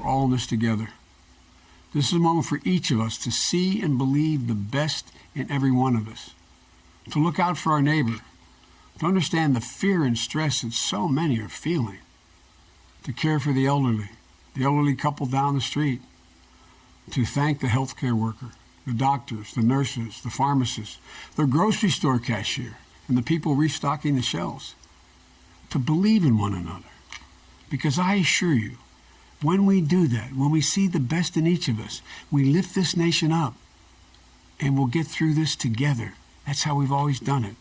all in this together. This is a moment for each of us to see and believe the best in every one of us, to look out for our neighbor, to understand the fear and stress that so many are feeling, to care for the elderly couple down the street, to thank the healthcare worker, the doctors, the nurses, the pharmacists, the grocery store cashier, and the people restocking the shelves, to believe in one another. Because I assure you, when we do that, when we see the best in each of us, we lift this nation up, and we'll get through this together. That's how we've always done it.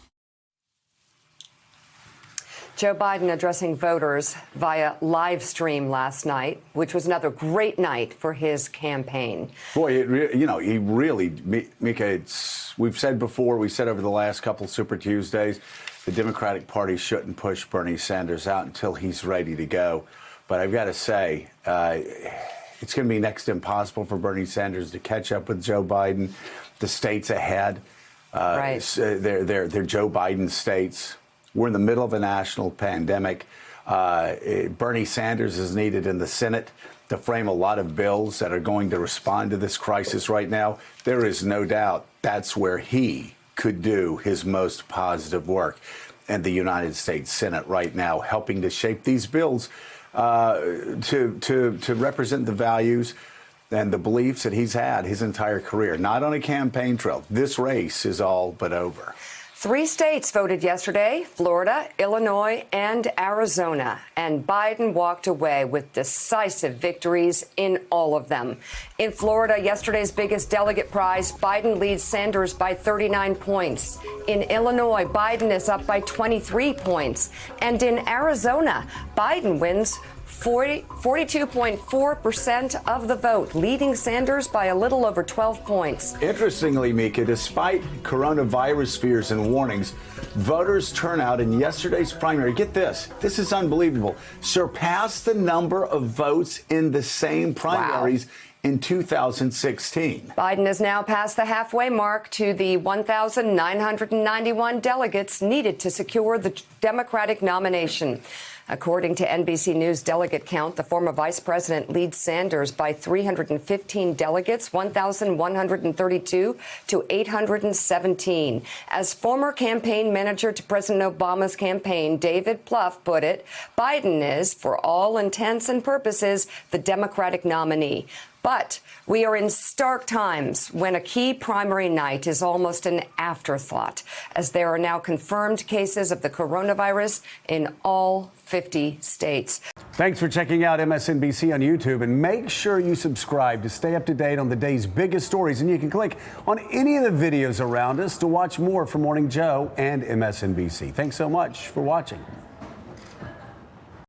Joe Biden addressing voters via live stream last night, which was another great night for his campaign. Boy, he really, Mika, we've said before, we said over the last couple Super Tuesdays, the Democratic Party shouldn't push Bernie Sanders out until he's ready to go. But I've got to say, it's going to be next to impossible for Bernie Sanders to catch up with Joe Biden. The states ahead, right. They're Joe Biden states. We're in the middle of a national pandemic. Bernie Sanders is needed in the Senate to frame a lot of bills that are going to respond to this crisis right now. There is no doubt that's where he could do his most positive work in the United States Senate right now, helping to shape these bills to represent the values and the beliefs that he's had his entire career, not on a campaign trail. This race is all but over. 3 states voted yesterday, Florida, Illinois, and Arizona. And Biden walked away with decisive victories in all of them. In Florida, yesterday's biggest delegate prize, Biden leads Sanders by 39 points. In Illinois, Biden is up by 23 points. And in Arizona, Biden wins 42.4% of the vote, leading Sanders by a little over 12 points. Interestingly, Mika, despite coronavirus fears and warnings, voters' turnout in yesterday's primary, get this is unbelievable, surpassed the number of votes in the same primaries in 2016. Biden has now passed the halfway mark to the 1,991 delegates needed to secure the Democratic nomination. According to NBC News delegate count, the former vice president leads Sanders by 315 delegates, 1,132 to 817. As former campaign manager to President Obama's campaign, David Plouffe, put it, Biden is, for all intents and purposes, the Democratic nominee. But we are in stark times when a key primary night is almost an afterthought, as there are now confirmed cases of the coronavirus in all 50 states. Thanks for checking out MSNBC on YouTube, and make sure you subscribe to stay up to date on the day's biggest stories. And you can click on any of the videos around us to watch more from Morning Joe and MSNBC. Thanks so much for watching.